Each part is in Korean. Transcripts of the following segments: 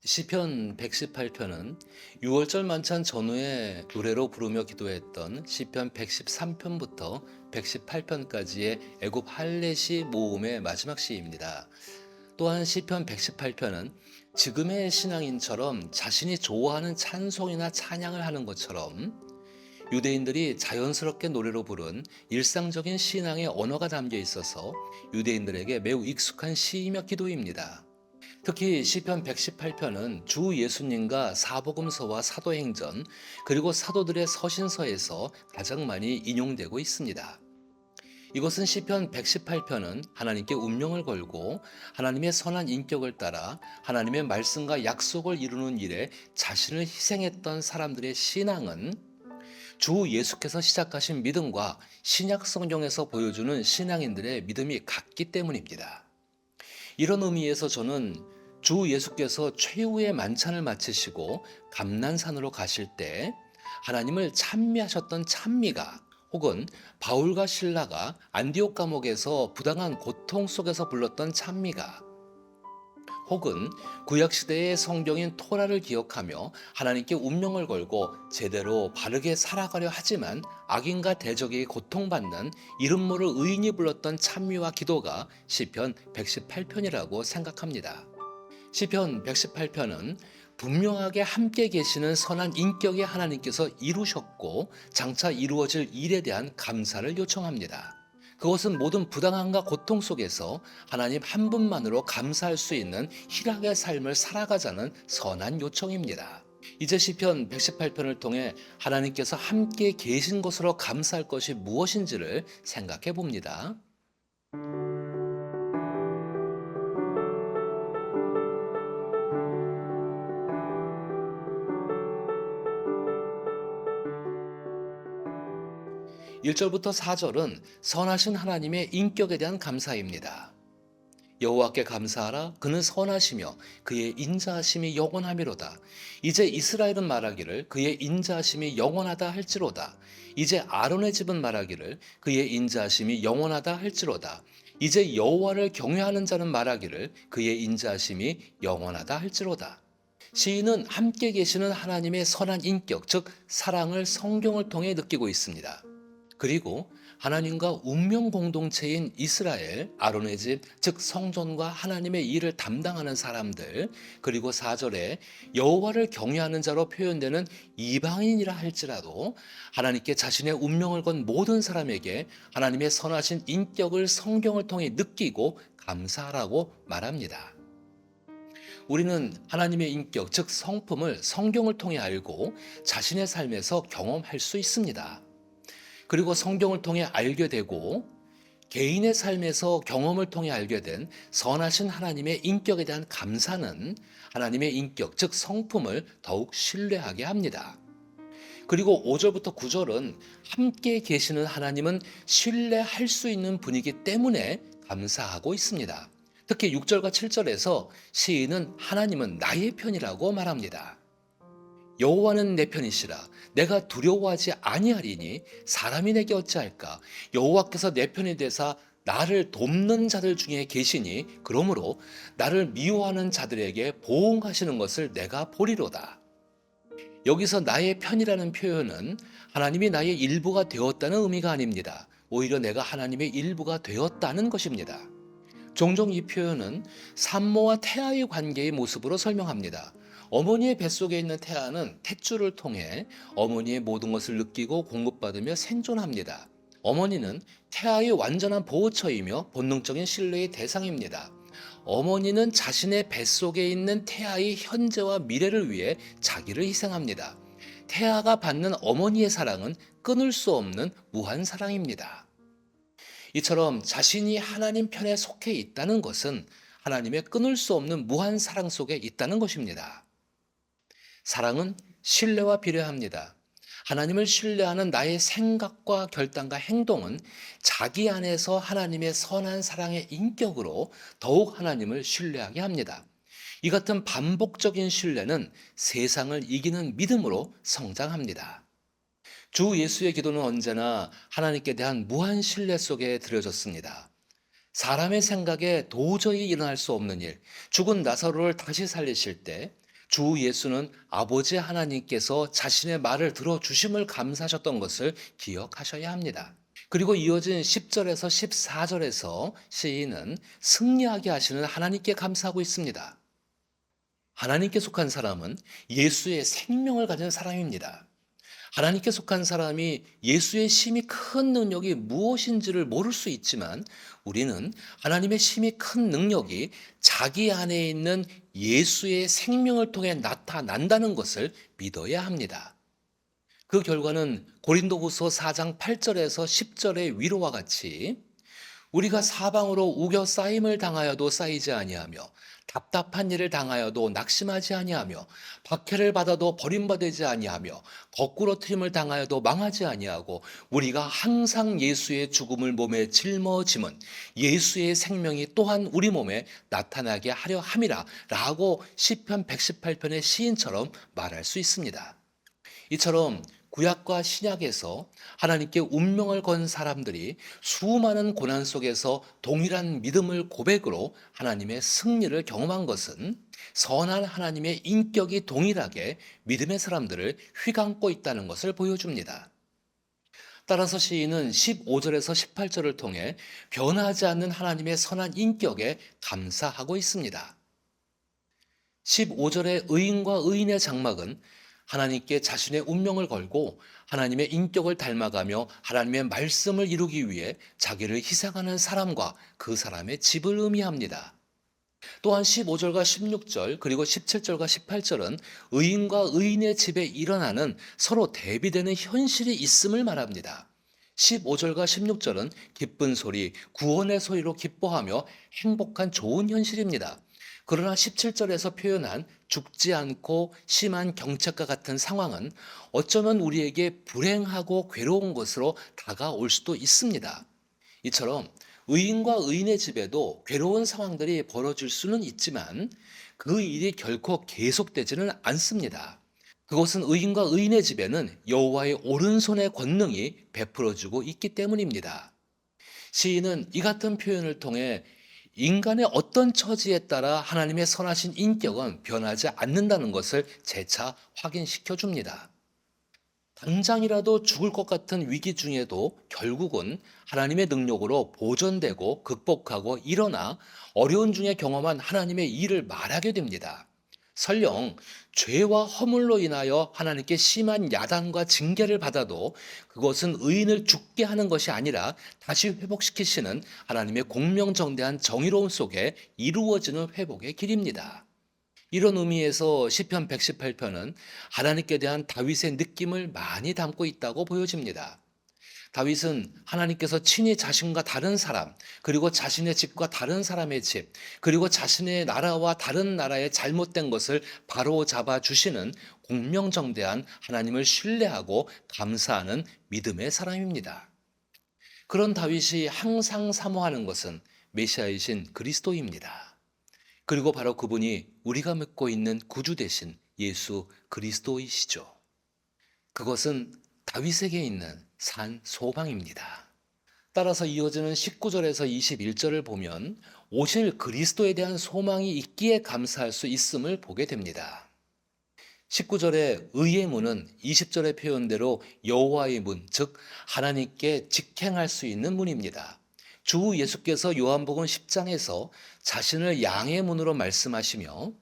시편 118편은 6월절 만찬 전후에 노래로 부르며 기도했던 시편 113편부터 118편까지의 애굽 할례시 모음의 마지막 시입니다. 또한 시편 118편은 지금의 신앙인처럼 자신이 좋아하는 찬송이나 찬양을 하는 것처럼 유대인들이 자연스럽게 노래로 부른 일상적인 신앙의 언어가 담겨 있어서 유대인들에게 매우 익숙한 시이며 기도입니다. 특히 시편 118편은 주 예수님과 사복음서와 사도행전 그리고 사도들의 서신서에서 가장 많이 인용되고 있습니다. 이것은 시편 118편은 하나님께 운명을 걸고 하나님의 선한 인격을 따라 하나님의 말씀과 약속을 이루는 일에 자신을 희생했던 사람들의 신앙은 주 예수께서 시작하신 믿음과 신약 성경에서 보여주는 신앙인들의 믿음이 같기 때문입니다. 이런 의미에서 저는 주 예수께서 최후의 만찬을 마치시고 감난산으로 가실 때 하나님을 찬미하셨던 찬미가, 혹은 바울과 실라가 안디옥 감옥에서 부당한 고통 속에서 불렀던 찬미가, 혹은 구약시대의 성경인 토라를 기억하며 하나님께 운명을 걸고 제대로 바르게 살아가려 하지만 악인과 대적에게 고통받는 이름 모를 의인이 불렀던 찬미와 기도가 시편 118편이라고 생각합니다. 시편 118편은 분명하게 함께 계시는 선한 인격의 하나님께서 이루셨고 장차 이루어질 일에 대한 감사를 요청합니다. 그것은 모든 부당함과 고통 속에서 하나님 한 분만으로 감사할 수 있는 희락의 삶을 살아가자는 선한 요청입니다. 이제 시편 118편을 통해 하나님께서 함께 계신 것으로 감사할 것이 무엇인지를 생각해 봅니다. 1절부터 4절은 선하신 하나님의 인격에 대한 감사입니다. 여호와께 감사하라. 그는 선하시며 그의 인자하심이 영원하미로다. 이제 이스라엘은 말하기를 그의 인자하심이 영원하다 할지로다. 이제 아론의 집은 말하기를 그의 인자하심이 영원하다 할지로다. 이제 여호와를 경외하는 자는 말하기를 그의 인자하심이 영원하다 할지로다. 시인은 함께 계시는 하나님의 선한 인격, 즉 사랑을 성경을 통해 느끼고 있습니다. 그리고 하나님과 운명 공동체인 이스라엘, 아론의 집, 즉 성전과 하나님의 일을 담당하는 사람들, 그리고 4절에 여호와를 경외하는 자로 표현되는 이방인이라 할지라도 하나님께 자신의 운명을 건 모든 사람에게 하나님의 선하신 인격을 성경을 통해 느끼고 감사하라고 말합니다. 우리는 하나님의 인격, 즉 성품을 성경을 통해 알고 자신의 삶에서 경험할 수 있습니다. 그리고 성경을 통해 알게 되고 개인의 삶에서 경험을 통해 알게 된 선하신 하나님의 인격에 대한 감사는 하나님의 인격, 즉 성품을 더욱 신뢰하게 합니다. 그리고 5절부터 9절은 함께 계시는 하나님은 신뢰할 수 있는 분이기 때문에 감사하고 있습니다. 특히 6절과 7절에서 시인은 하나님은 나의 편이라고 말합니다. 여호와는 내 편이시라. 내가 두려워하지 아니하리니 사람이 내게 어찌할까. 여호와께서 내 편이 되사 나를 돕는 자들 중에 계시니 그러므로 나를 미워하는 자들에게 보응하시는 것을 내가 보리로다. 여기서 나의 편이라는 표현은 하나님이 나의 일부가 되었다는 의미가 아닙니다. 오히려 내가 하나님의 일부가 되었다는 것입니다. 종종 이 표현은 산모와 태아의 관계의 모습으로 설명합니다. 어머니의 뱃속에 있는 태아는 탯줄을 통해 어머니의 모든 것을 느끼고 공급받으며 생존합니다. 어머니는 태아의 완전한 보호처이며 본능적인 신뢰의 대상입니다. 어머니는 자신의 뱃속에 있는 태아의 현재와 미래를 위해 자기를 희생합니다. 태아가 받는 어머니의 사랑은 끊을 수 없는 무한 사랑입니다. 이처럼 자신이 하나님 편에 속해 있다는 것은 하나님의 끊을 수 없는 무한 사랑 속에 있다는 것입니다. 사랑은 신뢰와 비례합니다. 하나님을 신뢰하는 나의 생각과 결단과 행동은 자기 안에서 하나님의 선한 사랑의 인격으로 더욱 하나님을 신뢰하게 합니다. 이 같은 반복적인 신뢰는 세상을 이기는 믿음으로 성장합니다. 주 예수의 기도는 언제나 하나님께 대한 무한 신뢰 속에 들여졌습니다. 사람의 생각에 도저히 일어날 수 없는 일, 죽은 나사로를 다시 살리실 때 주 예수는 아버지 하나님께서 자신의 말을 들어주심을 감사하셨던 것을 기억하셔야 합니다. 그리고 이어진 10절에서 14절에서 시인은 승리하게 하시는 하나님께 감사하고 있습니다. 하나님께 속한 사람은 예수의 생명을 가진 사람입니다. 하나님께 속한 사람이 예수의 심히 큰 능력이 무엇인지를 모를 수 있지만 우리는 하나님의 심히 큰 능력이 자기 안에 있는 예수의 생명을 통해 나타난다는 것을 믿어야 합니다. 그 결과는 고린도후서 4장 8절에서 10절의 위로와 같이 우리가 사방으로 우겨 쌓임을 당하여도 쌓이지 아니하며 답답한 일을 당하여도 낙심하지 아니하며 박해를 받아도 버림받지 아니하며 거꾸로 트림을 당하여도 망하지 아니하고 우리가 항상 예수의 죽음을 몸에 짊어짐은 예수의 생명이 또한 우리 몸에 나타나게 하려 함이라 라고 시편 118편의 시인처럼 말할 수 있습니다. 이처럼 구약과 신약에서 하나님께 운명을 건 사람들이 수많은 고난 속에서 동일한 믿음을 고백으로 하나님의 승리를 경험한 것은 선한 하나님의 인격이 동일하게 믿음의 사람들을 휘감고 있다는 것을 보여줍니다. 따라서 시인은 15절에서 18절을 통해 변하지 않는 하나님의 선한 인격에 감사하고 있습니다. 15절의 의인과 의인의 장막은 하나님께 자신의 운명을 걸고 하나님의 인격을 닮아가며 하나님의 말씀을 이루기 위해 자기를 희생하는 사람과 그 사람의 집을 의미합니다. 또한 15절과 16절 그리고 17절과 18절은 의인과 의인의 집에 일어나는 서로 대비되는 현실이 있음을 말합니다. 15절과 16절은 기쁜 소리, 구원의 소리로 기뻐하며 행복한 좋은 현실입니다. 그러나 17절에서 표현한 죽지 않고 심한 경책과 같은 상황은 어쩌면 우리에게 불행하고 괴로운 것으로 다가올 수도 있습니다. 이처럼 의인과 의인의 집에도 괴로운 상황들이 벌어질 수는 있지만 그 일이 결코 계속되지는 않습니다. 그것은 의인과 의인의 집에는 여호와의 오른손의 권능이 베풀어지고 있기 때문입니다. 시인은 이 같은 표현을 통해 인간의 어떤 처지에 따라 하나님의 선하신 인격은 변하지 않는다는 것을 재차 확인시켜 줍니다. 당장이라도 죽을 것 같은 위기 중에도 결국은 하나님의 능력으로 보존되고 극복하고 일어나 어려운 중에 경험한 하나님의 일을 말하게 됩니다. 설령 죄와 허물로 인하여 하나님께 심한 야단과 징계를 받아도 그것은 의인을 죽게 하는 것이 아니라 다시 회복시키시는 하나님의 공명정대한 정의로움 속에 이루어지는 회복의 길입니다. 이런 의미에서 시편 118편은 하나님께 대한 다윗의 느낌을 많이 담고 있다고 보여집니다. 다윗은 하나님께서 친히 자신과 다른 사람, 그리고 자신의 집과 다른 사람의 집, 그리고 자신의 나라와 다른 나라의 잘못된 것을 바로 잡아 주시는 공명정대한 하나님을 신뢰하고 감사하는 믿음의 사람입니다. 그런 다윗이 항상 사모하는 것은 메시아이신 그리스도입니다. 그리고 바로 그분이 우리가 믿고 있는 구주 되신 예수 그리스도이시죠. 그것은 다윗에게 있는 산 소망입니다. 따라서 이어지는 19절에서 21절을 보면 오실 그리스도에 대한 소망이 있기에 감사할 수 있음을 보게 됩니다. 19절의 의의 문은 20절의 표현대로 여호와의 문, 즉 하나님께 직행할 수 있는 문입니다. 주 예수께서 요한복음 10장에서 자신을 양의 문으로 말씀하시며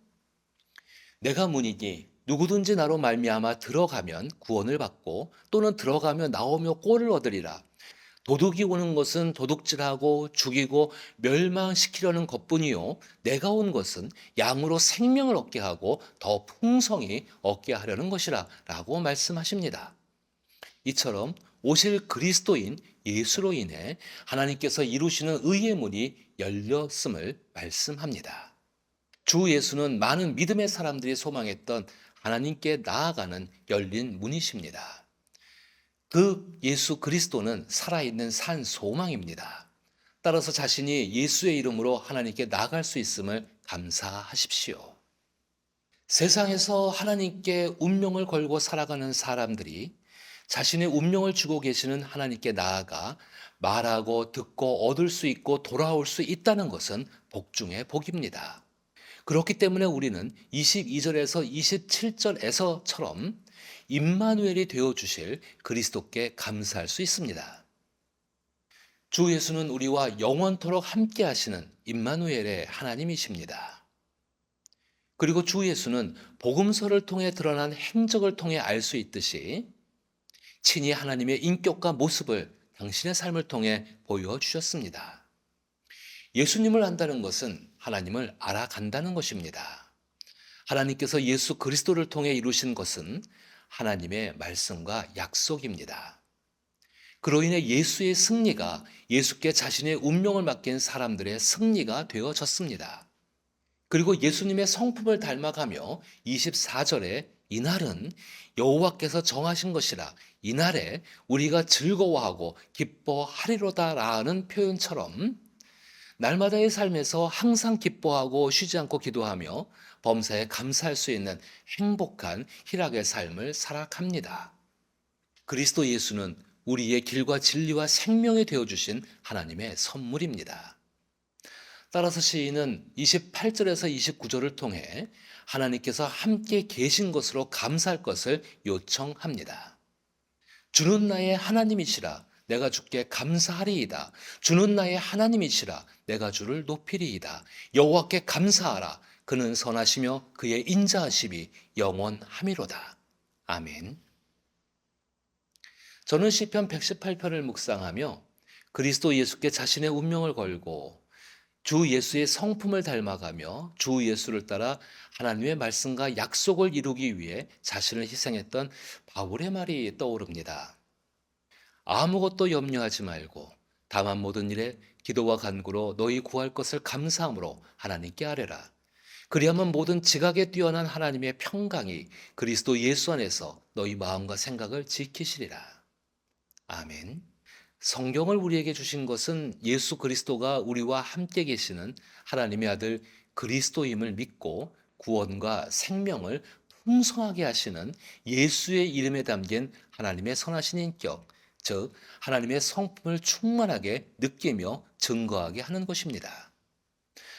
내가 문이니 누구든지 나로 말미암아 들어가면 구원을 받고 또는 들어가며 나오며 꼴을 얻으리라. 도둑이 오는 것은 도둑질하고 죽이고 멸망시키려는 것뿐이요 내가 온 것은 양으로 생명을 얻게 하고 더 풍성히 얻게 하려는 것이라 라고 말씀하십니다. 이처럼 오실 그리스도인 예수로 인해 하나님께서 이루시는 의의 문이 열렸음을 말씀합니다. 주 예수는 많은 믿음의 사람들이 소망했던 하나님께 나아가는 열린 문이십니다. 그 예수 그리스도는 살아있는 산 소망입니다. 따라서 자신이 예수의 이름으로 하나님께 나아갈 수 있음을 감사하십시오. 세상에서 하나님께 운명을 걸고 살아가는 사람들이 자신의 운명을 주고 계시는 하나님께 나아가 말하고 듣고 얻을 수 있고 돌아올 수 있다는 것은 복 중의 복입니다. 그렇기 때문에 우리는 22절에서 27절에서처럼 임마누엘이 되어 주실 그리스도께 감사할 수 있습니다. 주 예수는 우리와 영원토록 함께 하시는 임마누엘의 하나님이십니다. 그리고 주 예수는 복음서를 통해 드러난 행적을 통해 알 수 있듯이 친히 하나님의 인격과 모습을 당신의 삶을 통해 보여주셨습니다. 예수님을 안다는 것은 하나님을 알아간다는 것입니다. 하나님께서 예수 그리스도를 통해 이루신 것은 하나님의 말씀과 약속입니다. 그로 인해 예수의 승리가 예수께 자신의 운명을 맡긴 사람들의 승리가 되어졌습니다. 그리고 예수님의 성품을 닮아가며 24절에 이날은 여호와께서 정하신 것이라 이날에 우리가 즐거워하고 기뻐하리로다라는 표현처럼 날마다의 삶에서 항상 기뻐하고 쉬지 않고 기도하며 범사에 감사할 수 있는 행복한 희락의 삶을 살아갑니다. 그리스도 예수는 우리의 길과 진리와 생명이 되어주신 하나님의 선물입니다. 따라서 시인은 28절에서 29절을 통해 하나님께서 함께 계신 것으로 감사할 것을 요청합니다. 주는 나의 하나님이시라 내가 주께 감사하리이다. 주는 나의 하나님이시라 내가 주를 높이리이다. 여호와께 감사하라. 그는 선하시며 그의 인자하심이 영원함이로다. 아멘. 저는 시편 118편을 묵상하며 그리스도 예수께 자신의 운명을 걸고 주 예수의 성품을 닮아가며 주 예수를 따라 하나님의 말씀과 약속을 이루기 위해 자신을 희생했던 바울의 말이 떠오릅니다. 아무것도 염려하지 말고 다만 모든 일에 기도와 간구로 너희 구할 것을 감사함으로 하나님께 아뢰라. 그리하면 모든 지각에 뛰어난 하나님의 평강이 그리스도 예수 안에서 너희 마음과 생각을 지키시리라. 아멘. 성경을 우리에게 주신 것은 예수 그리스도가 우리와 함께 계시는 하나님의 아들 그리스도임을 믿고 구원과 생명을 풍성하게 하시는 예수의 이름에 담긴 하나님의 선하신 인격, 즉 하나님의 성품을 충만하게 느끼며 증거하게 하는 것입니다.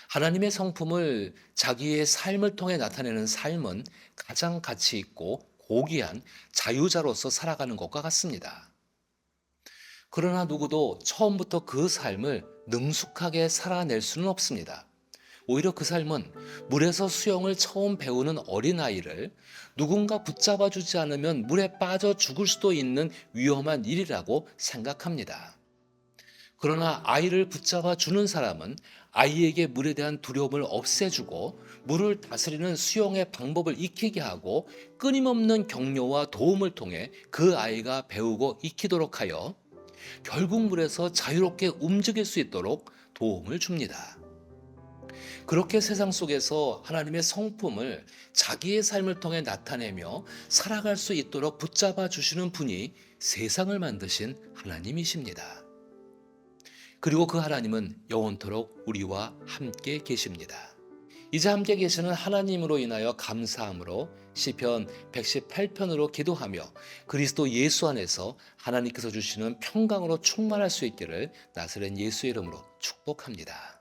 하나님의 성품을 자기의 삶을 통해 나타내는 삶은 가장 가치 있고 고귀한 자유자로서 살아가는 것과 같습니다. 그러나 누구도 처음부터 그 삶을 능숙하게 살아낼 수는 없습니다. 오히려 그 삶은 물에서 수영을 처음 배우는 어린아이를 누군가 붙잡아 주지 않으면 물에 빠져 죽을 수도 있는 위험한 일이라고 생각합니다. 그러나 아이를 붙잡아 주는 사람은 아이에게 물에 대한 두려움을 없애주고 물을 다스리는 수영의 방법을 익히게 하고 끊임없는 격려와 도움을 통해 그 아이가 배우고 익히도록 하여 결국 물에서 자유롭게 움직일 수 있도록 도움을 줍니다. 그렇게 세상 속에서 하나님의 성품을 자기의 삶을 통해 나타내며 살아갈 수 있도록 붙잡아 주시는 분이 세상을 만드신 하나님이십니다. 그리고 그 하나님은 영원토록 우리와 함께 계십니다. 이제 함께 계시는 하나님으로 인하여 감사함으로 시편 118편으로 기도하며 그리스도 예수 안에서 하나님께서 주시는 평강으로 충만할 수 있기를 나사렛 예수의 이름으로 축복합니다.